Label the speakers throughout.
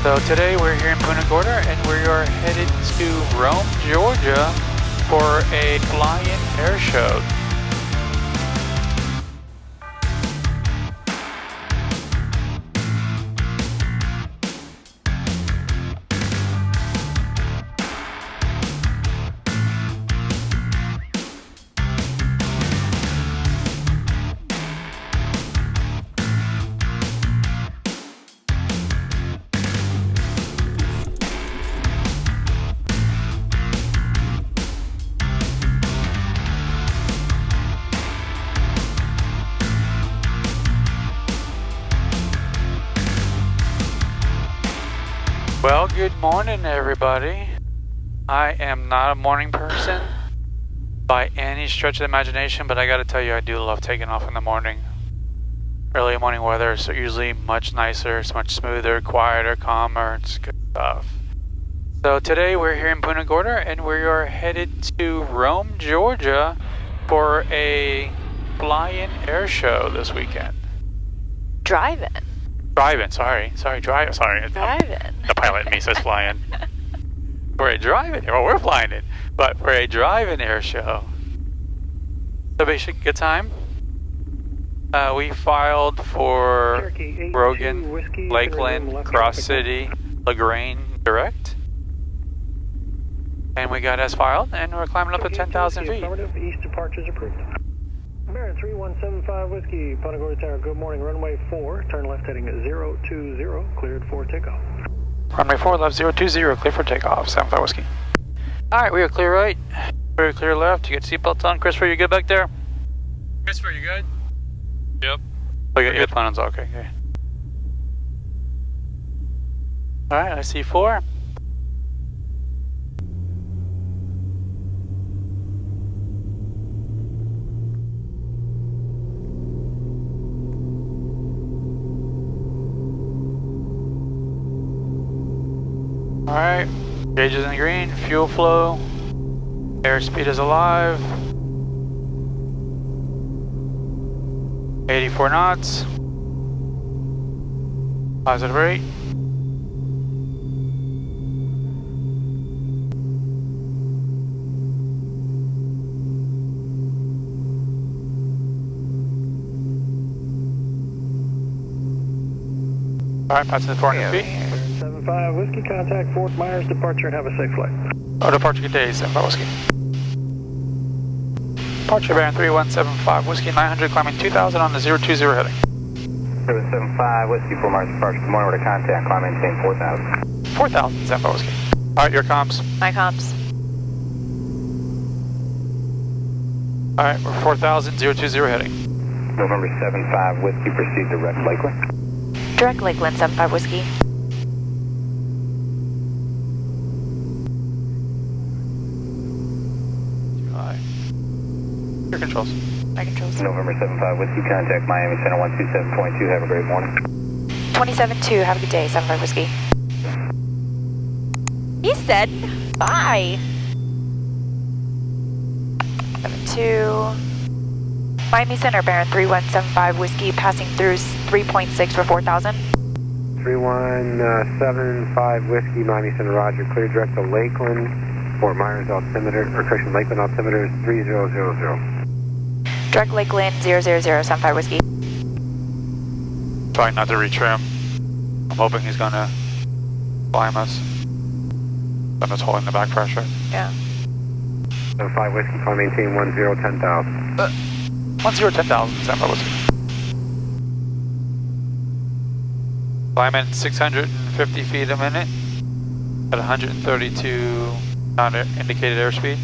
Speaker 1: So today we're here in Punta Gorda and we are headed to Rome, Georgia for a fly-in air show. Well, good morning, everybody. I am not a morning person by any stretch of the imagination, but I gotta tell you, I do love taking off in the morning. Early morning weather is usually much nicer, it's much smoother, quieter, calmer, it's good stuff. So today we're here in Punta Gorda and we are headed to Rome, Georgia for a fly-in air show this weekend.
Speaker 2: Drive-in.
Speaker 1: Drive-in, sorry.
Speaker 2: Drive-in.
Speaker 1: The pilot in me says fly-in. We're a drive-in, well, we're flying in, but we're a drive-in air show. So basic good time. We filed for Brogan, Lakeland, Cross City, LaGrange direct. And we got us filed, and we're climbing up to 10,000 feet.
Speaker 3: East departures approved. American 3175 Whiskey, Punta Gorda Tower, good morning, runway 4, turn left heading 020, cleared for takeoff.
Speaker 1: Runway 4, left 020, clear for takeoff, 75 Whiskey. Alright, we are clear right, we're clear left, you get seatbelts on. Christopher, you good back there?
Speaker 4: Christopher, you good? Yep.
Speaker 1: Oh, you got headphones on, okay. Alright, I see 4. Alright, gauge is in green, fuel flow, airspeed is alive, 84 knots, positive rate. Alright, passing the 400 feet.
Speaker 3: 75 Whiskey, contact Fort Myers, departure, and have a safe flight.
Speaker 1: Oh, departure good day, 75 Whiskey. Departure bearing 3175 Whiskey, 900, climbing 2000 on the 020 heading.
Speaker 5: 775 Whiskey, Fort Myers departure, good morning, order contact, climb maintain 4000.
Speaker 1: 4000, 75 Whiskey. Alright, your comms.
Speaker 2: My comps.
Speaker 1: Alright, we're 4000, 020 heading.
Speaker 5: November 75 Whiskey, proceed direct Lakeland.
Speaker 2: Direct Lakeland, 75 Whiskey.
Speaker 1: Your controls.
Speaker 2: My controls.
Speaker 5: November 75 Whiskey, contact Miami Center 127.2, have a great morning.
Speaker 2: 27-2, have a good day, 75 Whiskey. He said bye. 72. Miami Center, bearing 3175 Whiskey, passing through 3.6 for 4000.
Speaker 6: 3175 Whiskey, Miami Center, roger, clear direct to Lakeland. Fort Myers altimeter, or correction, Lakeland altimeter is 3000.
Speaker 2: Direct Lakeland, 000, 75 Whiskey.
Speaker 1: Trying not to retrim. I'm hoping he's gonna climb us. I'm just holding the back pressure.
Speaker 2: Yeah.
Speaker 6: 75 Whiskey, climb maintain 10, 10,000.
Speaker 1: 10, 10,000, 75 Whiskey. Climb at 650 feet a minute at 132 indicated airspeed.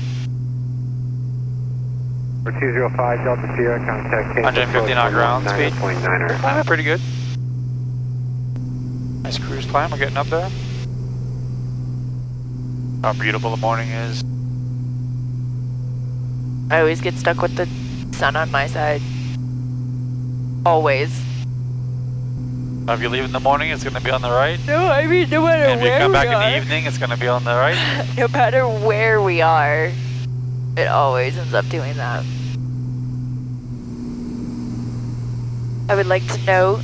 Speaker 6: For 205 Delta Sierra, contact
Speaker 1: 150 knot ground speed.
Speaker 6: 9.9er.
Speaker 1: Pretty good. Nice cruise climb, we're getting up there. How beautiful the morning is.
Speaker 2: I always get stuck with the sun on my side. Always.
Speaker 1: If you leave in the morning, it's going to be on the right.
Speaker 2: No, I mean, no matter
Speaker 1: And if you
Speaker 2: where
Speaker 1: come
Speaker 2: we
Speaker 1: back in
Speaker 2: are.
Speaker 1: the evening, it's going to be on the right.
Speaker 2: No matter where we are, it always ends up doing that. I would like to note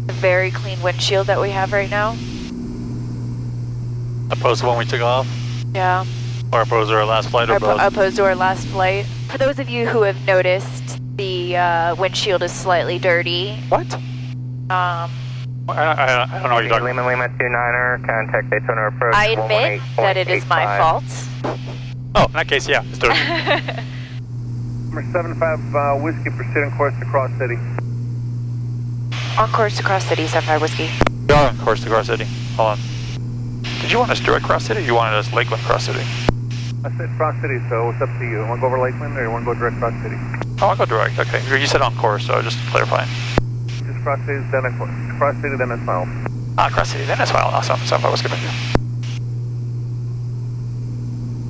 Speaker 2: the very clean windshield that we have right now.
Speaker 1: Opposed to when we took off?
Speaker 2: Yeah.
Speaker 1: Or opposed to our last flight or both?
Speaker 2: Opposed to our last flight. For those of you who have noticed, the windshield is slightly dirty.
Speaker 1: What? I don't know what you're talking
Speaker 5: Lima Lima 29er, contact Daytona approach.
Speaker 2: I admit that it is my fault.
Speaker 1: Oh, in that case, yeah. Let's do it.
Speaker 6: Number 75 Whiskey, proceeding course to Cross City.
Speaker 2: On course to Cross City, 75 Whiskey.
Speaker 1: We are on course to Cross City. Hold on. Did you want us direct Cross City or you wanted us Lakeland Cross City?
Speaker 6: I said Cross City, so it's up to you. Want to go over Lakeland or you want to go direct Cross City?
Speaker 1: Oh, I'll go direct. Okay. You said on course, so just clarifying.
Speaker 6: Just Cross City, then it's Cross City, then it's final.
Speaker 1: Ah, Cross City, then that's fine. Awesome. 75 Whiskey.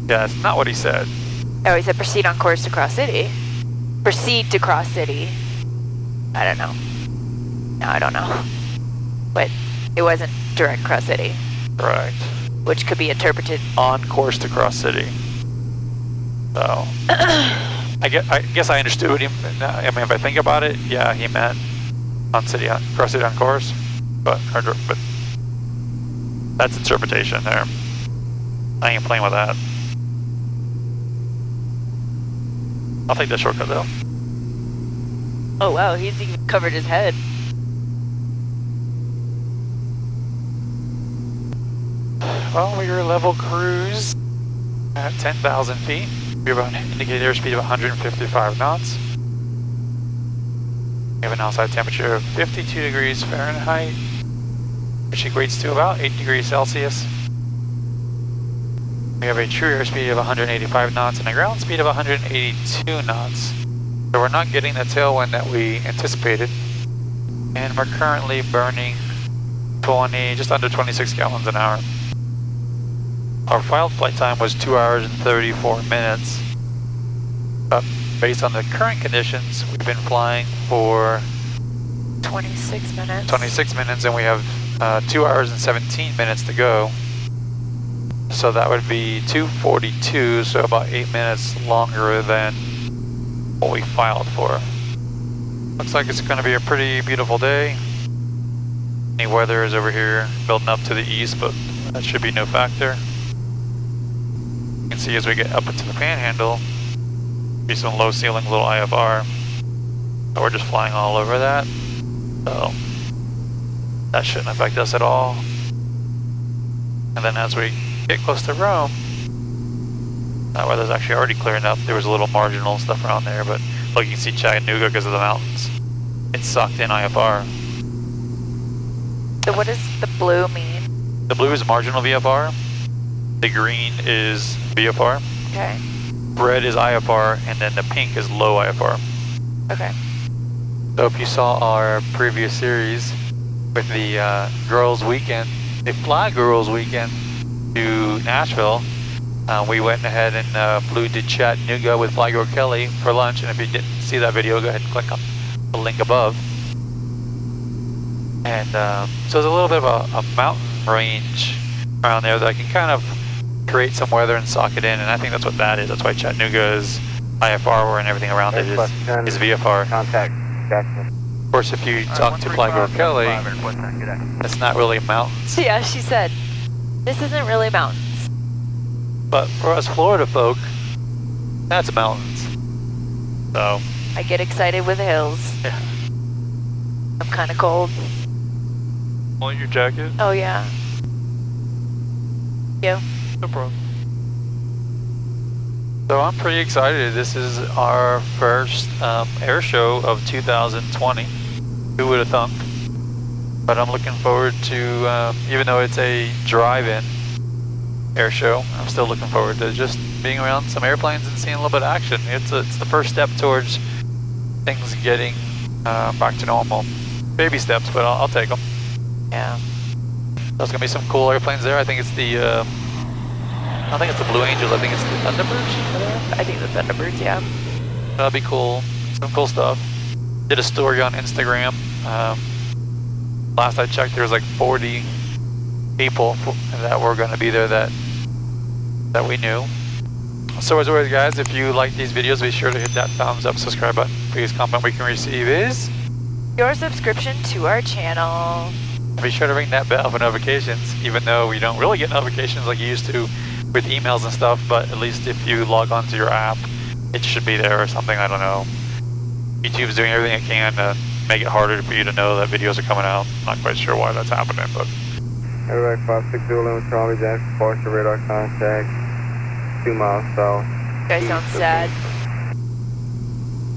Speaker 1: Yeah, that's not what he said.
Speaker 2: Oh, he said proceed on course to Cross City. Proceed to Cross City. I don't know. No, I don't know. But it wasn't direct Cross City.
Speaker 1: Correct.
Speaker 2: Which could be interpreted
Speaker 1: On course to Cross City. So, I guess I understood what he meant. I mean, if I think about it, yeah, he meant Cross City on course. But that's interpretation there. I ain't playing with that. I'll take that shortcut though.
Speaker 2: Oh wow, he's even covered his head.
Speaker 1: Well, we are level cruise at 10,000 feet. We have an indicated airspeed of 155 knots. We have an outside temperature of 52 degrees Fahrenheit, which equates to about 8 degrees Celsius. We have a true airspeed of 185 knots and a ground speed of 182 knots. So we're not getting the tailwind that we anticipated. And we're currently burning just under 26 gallons an hour. Our filed flight time was 2 hours and 34 minutes. But based on the current conditions, we've been flying for
Speaker 2: 26 minutes.
Speaker 1: 26 minutes and we have 2 hours and 17 minutes to go. So that would be 2:42, so about 8 minutes longer than what we filed for. Looks like it's going to be a pretty beautiful day. Any weather is over here building up to the east, but that should be no factor. You can see as we get up into the panhandle, be some low ceiling little IFR. So we're just flying all over that. So that shouldn't affect us at all. And then as we get close to Rome, that weather's actually already clearing up. There was a little marginal stuff around there, but look, you can see Chattanooga because of the mountains. It's sucked in IFR.
Speaker 2: So what does the blue mean?
Speaker 1: The blue is marginal VFR. The green is VFR.
Speaker 2: Okay.
Speaker 1: Red is IFR, and then the pink is low IFR.
Speaker 2: Okay.
Speaker 1: So if you saw our previous series with the girls' weekend, the Fly Girls' weekend to Nashville, we went ahead and flew to Chattanooga with Fly Girl Kelly for lunch. And if you didn't see that video, go ahead and click on the link above. And so there's a little bit of a mountain range around there that can kind of create some weather and sock it in. And I think that's what that is. That's why Chattanooga is IFR, and everything around it is VFR.
Speaker 5: Contact Jackson.
Speaker 1: Of course, if you talk to Fly Girl Kelly, it's not really mountains.
Speaker 2: Yeah, she said, this isn't really mountains.
Speaker 1: But for us Florida folk, that's mountains. So
Speaker 2: I get excited with hills.
Speaker 1: yeah.
Speaker 2: I'm kind of cold.
Speaker 1: Pull your jacket.
Speaker 2: Oh yeah. You?
Speaker 1: No problem. So I'm pretty excited. This is our first air show of 2020. Who would have thunk? But I'm looking forward to, even though it's a drive-in air show, I'm still looking forward to just being around some airplanes and seeing a little bit of action. It's the first step towards things getting back to normal. Baby steps, but I'll take them.
Speaker 2: Yeah.
Speaker 1: There's gonna be some cool airplanes there. I think it's the Blue Angels. I think it's the Thunderbirds.
Speaker 2: I think the Thunderbirds, yeah.
Speaker 1: That'd be cool. Some cool stuff. Did a story on Instagram. Last I checked, there was like 40 people that were going to be there that we knew. So as always, guys, if you like these videos, be sure to hit that thumbs up, subscribe button. Biggest compliment we can receive is
Speaker 2: Your subscription to our channel.
Speaker 1: Be sure to ring that bell for notifications, even though we don't really get notifications like you used to with emails and stuff, but at least if you log on to your app, it should be there or something, I don't know. YouTube's doing everything it can to make it harder for you to know that videos are coming out. Not quite sure why that's happening, but...
Speaker 6: Airback 560 limit, Charlie Jack, partial radar contact, 2 miles south.
Speaker 2: You guys sound sad.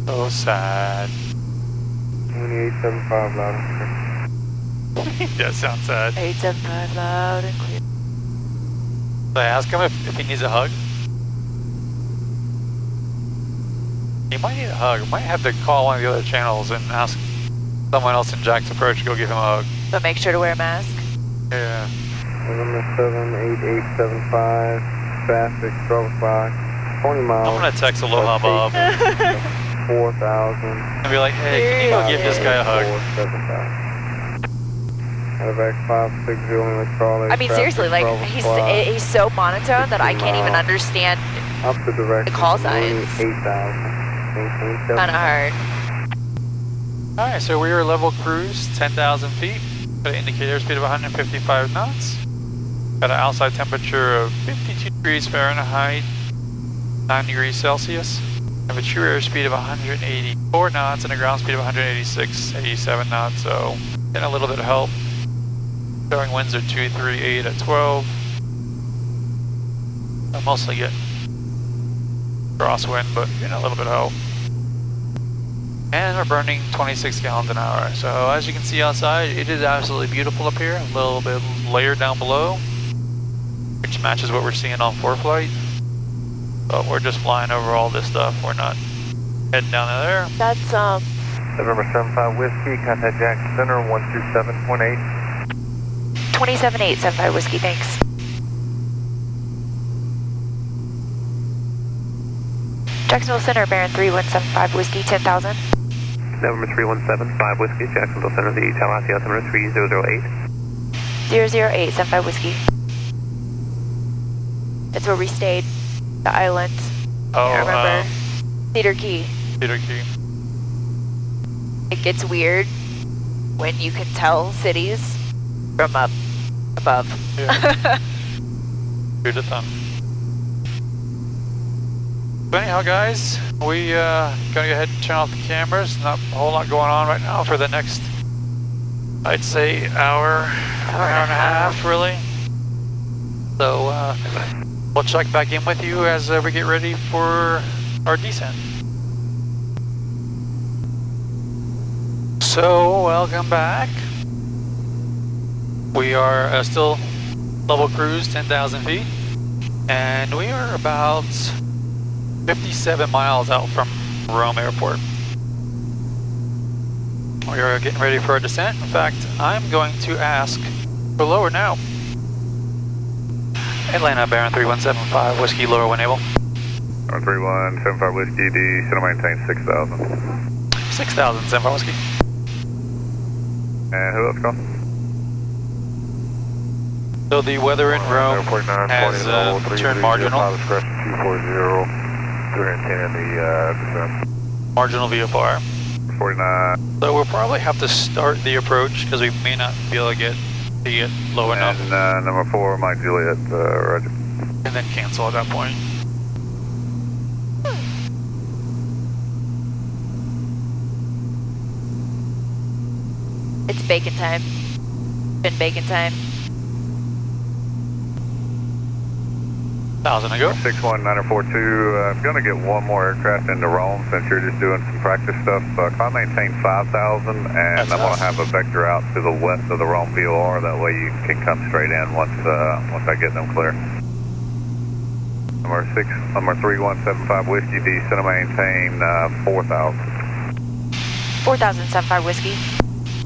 Speaker 1: So sad.
Speaker 6: 2875 loud and clear.
Speaker 1: Yeah, sounds sad.
Speaker 2: 875 loud and clear.
Speaker 1: Should I ask him if he needs a hug? He might need a hug. Might have to call one of the other channels and ask someone else in Jack's approach to go give him a hug.
Speaker 2: But make sure to wear a mask.
Speaker 1: Yeah.
Speaker 6: November 78875, traffic, 12 o'clock, 20 miles.
Speaker 1: I'm gonna text Aloha Bob.
Speaker 6: 4,000.
Speaker 1: And be like, hey, can you go give this guy a hug?
Speaker 6: 475. Airback 560 limit, Charlie.
Speaker 2: I mean, seriously, like, he's so monotone that I can't even understand.
Speaker 6: Up the direction.
Speaker 2: The call signs.
Speaker 6: 8,000.
Speaker 2: Kind of hard.
Speaker 1: Alright, so we were level cruise, 10,000 feet. Got an indicator speed of 155 knots. Got an outside temperature of 52 degrees Fahrenheit, 9 degrees Celsius. Have a true air speed of 184 knots and a ground speed of 186, 87 knots, so getting a little bit of help. Showing winds are 238 at 12. I'm mostly getting crosswind, but getting a little bit of help. And we're burning 26 gallons an hour. So as you can see outside, it is absolutely beautiful up here. A little bit layered down below, which matches what we're seeing on ForeFlight. But we're just flying over all this stuff. We're not heading down there.
Speaker 2: That's,
Speaker 6: November 75 Whiskey, contact Jack Center, 127.8.
Speaker 2: 27875 Whiskey, thanks. Jacksonville Center, Baron 3175 Whiskey, 10,000.
Speaker 6: November 3175 Whiskey, Jacksonville Center, the Tower altimeter 3008.
Speaker 2: 00875 Whiskey. That's where we stayed. The island.
Speaker 1: Oh,
Speaker 2: I remember. Cedar Key.
Speaker 1: Cedar Key.
Speaker 2: It gets weird when you can tell cities from up above.
Speaker 1: Yeah. Good to thumb. So anyhow, guys, we gonna go ahead and turn off the cameras. Not a whole lot going on right now for the next, I'd say, hour and a half, really. So we'll check back in with you as we get ready for our descent. So welcome back. We are still level cruise, 10,000 feet, and we are about 57 miles out from Rome Airport. We are getting ready for our descent. In fact, I'm going to ask for lower now. Atlanta, Baron 3175, Whiskey, lower when able.
Speaker 6: 3175 Whiskey, the center maintain 6,000.
Speaker 1: 6,000, 75 Whiskey.
Speaker 6: And who else called?
Speaker 1: So the weather in Rome has turned marginal.
Speaker 6: 240, 310 in the descent.
Speaker 1: Marginal VFR.
Speaker 6: 49.
Speaker 1: So we'll probably have to start the approach because we may not be able to get low enough.
Speaker 6: And number 4, Mike Juliet, roger.
Speaker 1: And then cancel at that point.
Speaker 2: It's bacon time. Been bacon time.
Speaker 1: 1,000 to go.
Speaker 6: 61942, I'm going to get one more aircraft into Rome since you're just doing some practice stuff. I maintain 5,000 and
Speaker 1: That's
Speaker 6: I'm going
Speaker 1: us.
Speaker 6: to have a vector out to the west of the Rome VOR. That way you can come straight in once I get them clear. Number 3175 Whiskey, D, center maintain 4,000.
Speaker 2: 4,075 Whiskey.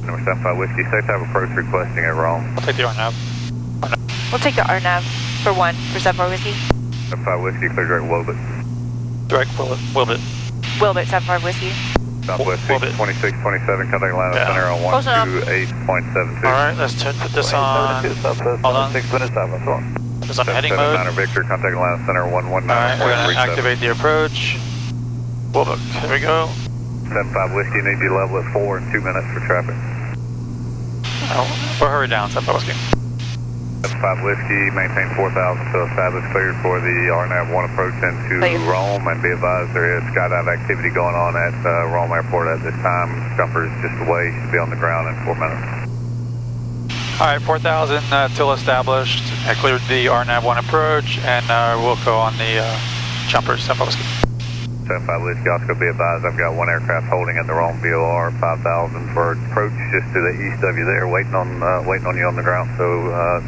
Speaker 6: Number 75 Whiskey, safe have approach requesting at Rome.
Speaker 1: I'll take the RNAV.
Speaker 2: We'll take the RNAV for 1 for 74 Whiskey.
Speaker 6: 75 Whiskey, clear direct Wilbit.
Speaker 1: Direct Wilbit.
Speaker 2: Wilbit 75 Whiskey.
Speaker 6: Southwest
Speaker 1: Wilbit.
Speaker 6: 2627, contact Atlanta
Speaker 1: Yeah.
Speaker 6: Center on
Speaker 2: Close enough.
Speaker 6: 128.72.
Speaker 1: Alright, let's put this on. Hold on.
Speaker 6: 6 minutes out, that's all.
Speaker 1: It's on heading mode.
Speaker 6: Victor, contact Atlanta Center 119.
Speaker 1: Alright, we're going to activate the approach. Wilbit, here we go.
Speaker 6: 75 Whiskey, need to be level at 4 in 2 minutes for traffic.
Speaker 1: We'll hurry down, 75 Whiskey.
Speaker 5: 5 Whiskey, maintain 4,000 till established, cleared for the RNAV 1 approach into Rome, and be advised there is skydive activity going on at Rome Airport at this time. Jumper's just away, should be on the ground in 4 minutes.
Speaker 1: Alright, 4,000 till established. I cleared the RNAV 1 approach, and we'll go on the jumpers, 75 Whiskey.
Speaker 5: 75 Whiskey, Oscar, be advised I've got 1 aircraft holding at the Rome VOR, 5,000 for approach just to the east of you there, waiting on you on the ground. So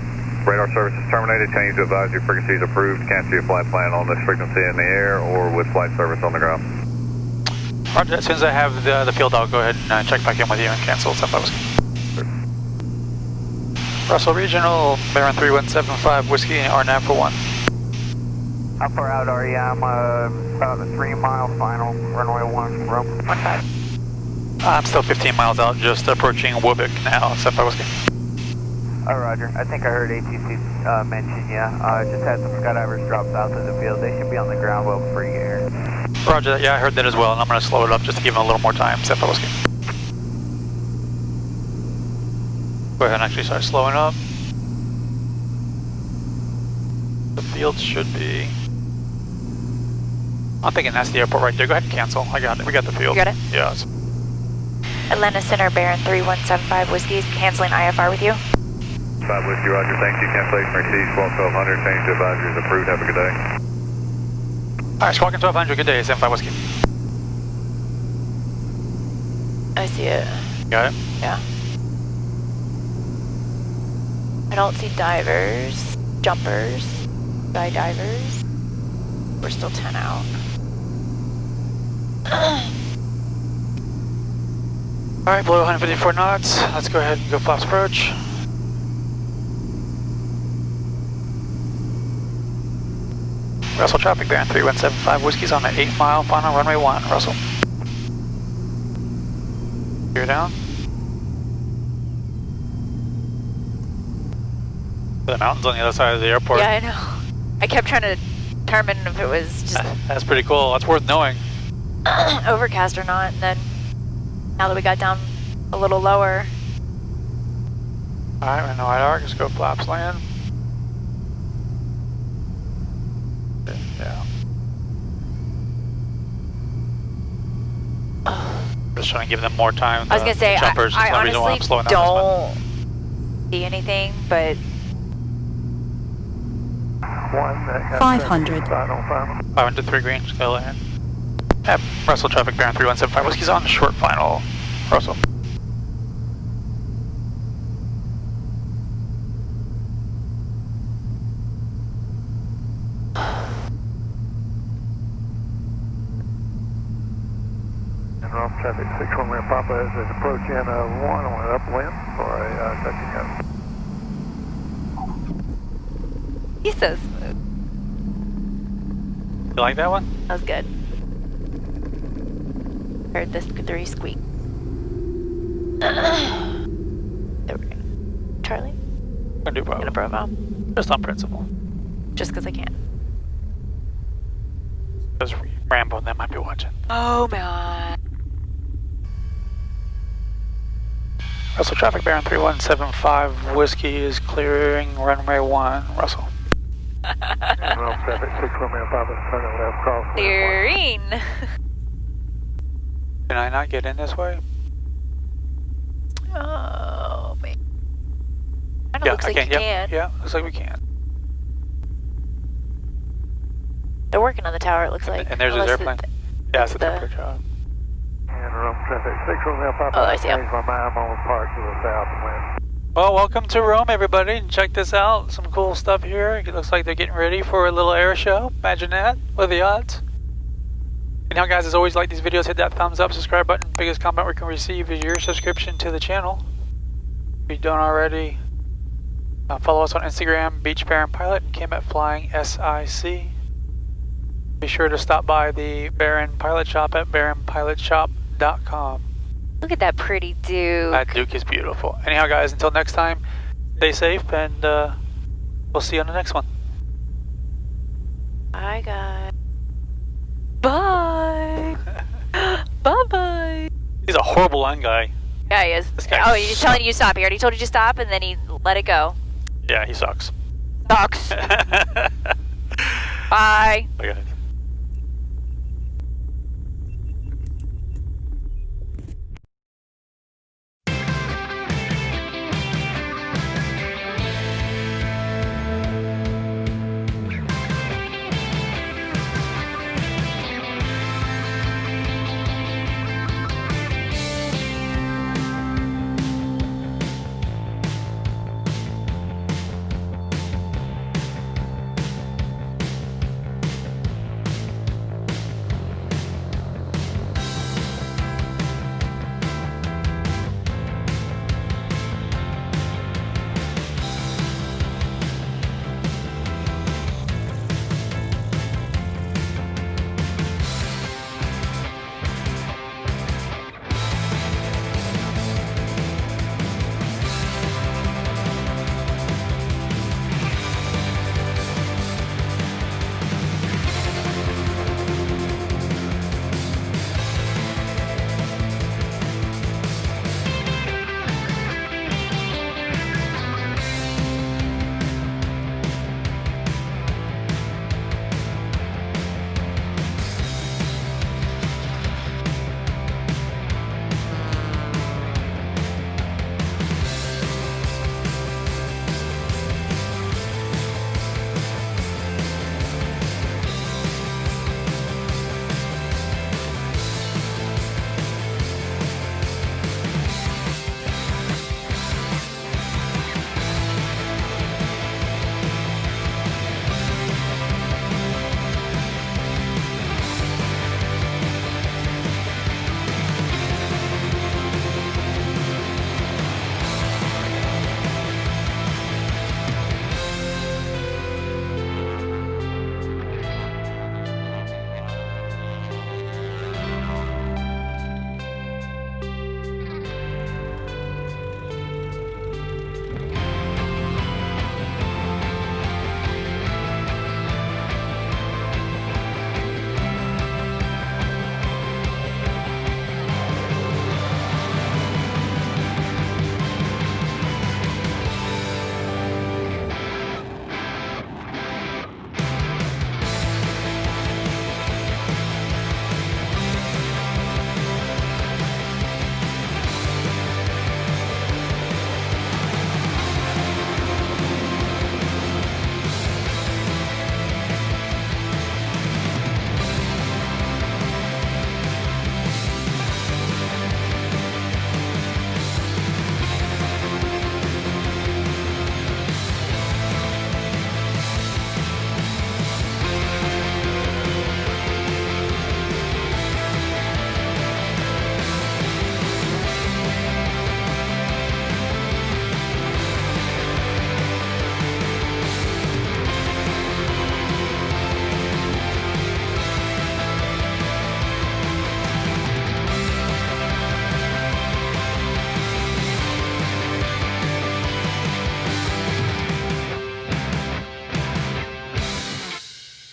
Speaker 5: radar service is terminated, change to advisory frequency is approved, cancel your flight plan on this frequency in the air or with flight service on the ground.
Speaker 1: Roger, as soon as I have the field, I'll go ahead and check back in with you and cancel 75 Whiskey. Russell Regional, Baron 3175 Whiskey, RNAV for 1.
Speaker 5: How far out are you? I'm about a 3-mile final, runway 1, Rome.
Speaker 2: 15.
Speaker 1: I'm still 15 miles out, just approaching Wubbock now, 75 Whiskey.
Speaker 5: Oh, Roger. I think I heard ATC mention you. Just had some skydivers drop south of the field. They should be on the ground well before you get here.
Speaker 1: Roger that, yeah, I heard that as well, and I'm going to slow it up just to give them a little more time, 75 Whiskey. Go ahead and actually start slowing up. The field should be... I'm thinking that's the airport right there. Go ahead and cancel. I got it. We got the field.
Speaker 2: You got it?
Speaker 1: Yeah.
Speaker 2: Atlanta Center, Baron 3175 Whiskey, canceling IFR with you.
Speaker 5: 5 Whiskey, Roger. Thank you. Cancellation received. Squawk 1200. Change to advisory is approved. Have a good day.
Speaker 1: Alright, Squawking 1200. Good day. 75 Whiskey.
Speaker 2: I see it.
Speaker 1: Got it?
Speaker 2: Yeah. I don't see divers, jumpers, skydivers. We're still 10 out.
Speaker 1: Alright, below 154 knots. Let's go ahead and go flaps approach. Russell traffic, Baron 3175 Whiskey's on the 8-mile final, runway 1. Russell. Gear down. The mountains on the other side of the airport.
Speaker 2: Yeah, I know. I kept trying to determine if it was just
Speaker 1: That's pretty cool. That's worth knowing.
Speaker 2: overcast or not, and then now that we got down a little lower.
Speaker 1: Alright, we're no IR, just go flaps land. Yeah. Just trying to give them more time.
Speaker 2: I was gonna say,
Speaker 1: jumpers.
Speaker 2: I
Speaker 1: There's no reason why I'm
Speaker 2: honestly
Speaker 1: slowing down
Speaker 2: don't see anything, but
Speaker 7: 500.
Speaker 1: 503 green, just go land. Yep, Russell traffic, Baron 3175 Whiskey's on short final. Russell.
Speaker 3: Rome traffic 61 Papa is approaching 1 on an upwind for a touch and go.
Speaker 2: he's so smooth.
Speaker 1: You like that one?
Speaker 2: That was good. Heard this 3 squeak. There we go. Charlie,
Speaker 1: Gonna do
Speaker 2: gonna
Speaker 1: Bravo.
Speaker 2: Bravo.
Speaker 1: Just on principle.
Speaker 2: Just because I can.
Speaker 1: There's Rambo, that might be watching.
Speaker 2: Oh man.
Speaker 1: Russell traffic, Baron 3175 Whiskey is clearing runway 1. Russell.
Speaker 3: Rome traffic 61 Papa turning left cross.
Speaker 2: Clearing.
Speaker 1: Can I not get in this way?
Speaker 2: Oh man. Kinda
Speaker 1: Yeah,
Speaker 2: looks
Speaker 1: I
Speaker 2: like
Speaker 1: can.
Speaker 2: you
Speaker 1: Yeah,
Speaker 2: can.
Speaker 1: yeah, looks like we can.
Speaker 2: They're working on the tower, it looks like.
Speaker 1: And there's his
Speaker 2: Unless
Speaker 1: airplane.
Speaker 2: it-
Speaker 1: Yeah, it's a
Speaker 2: the-
Speaker 1: temporary job.
Speaker 3: And Rome traffic 61 Papa.
Speaker 2: Oh, I see him.
Speaker 3: Change my mind, I'm on park to the south and west.
Speaker 1: Well, welcome to Rome, everybody. Check this out. Some cool stuff here. It looks like they're getting ready for a little air show. Imagine that. What are the odds? And now, guys, as always, like these videos, hit that thumbs up, subscribe button. Biggest comment we can receive is your subscription to the channel. If you don't already, follow us on Instagram, Beach Baron Pilot, and Kim at Flying SIC. Be sure to stop by the Baron Pilot Shop at baronpilotshop.com.
Speaker 2: Look at that pretty dude.
Speaker 1: That Duke is beautiful. Anyhow, guys, until next time, stay safe, and we'll see you on the next one.
Speaker 2: Bye, guys. Bye. Bye-bye.
Speaker 1: He's a horrible line guy.
Speaker 2: Yeah, he is.
Speaker 1: This guy
Speaker 2: Oh, he's telling you to stop. He already told you to stop, and then he let it go.
Speaker 1: Yeah, he sucks.
Speaker 2: Sucks. Bye.
Speaker 1: Bye, guys.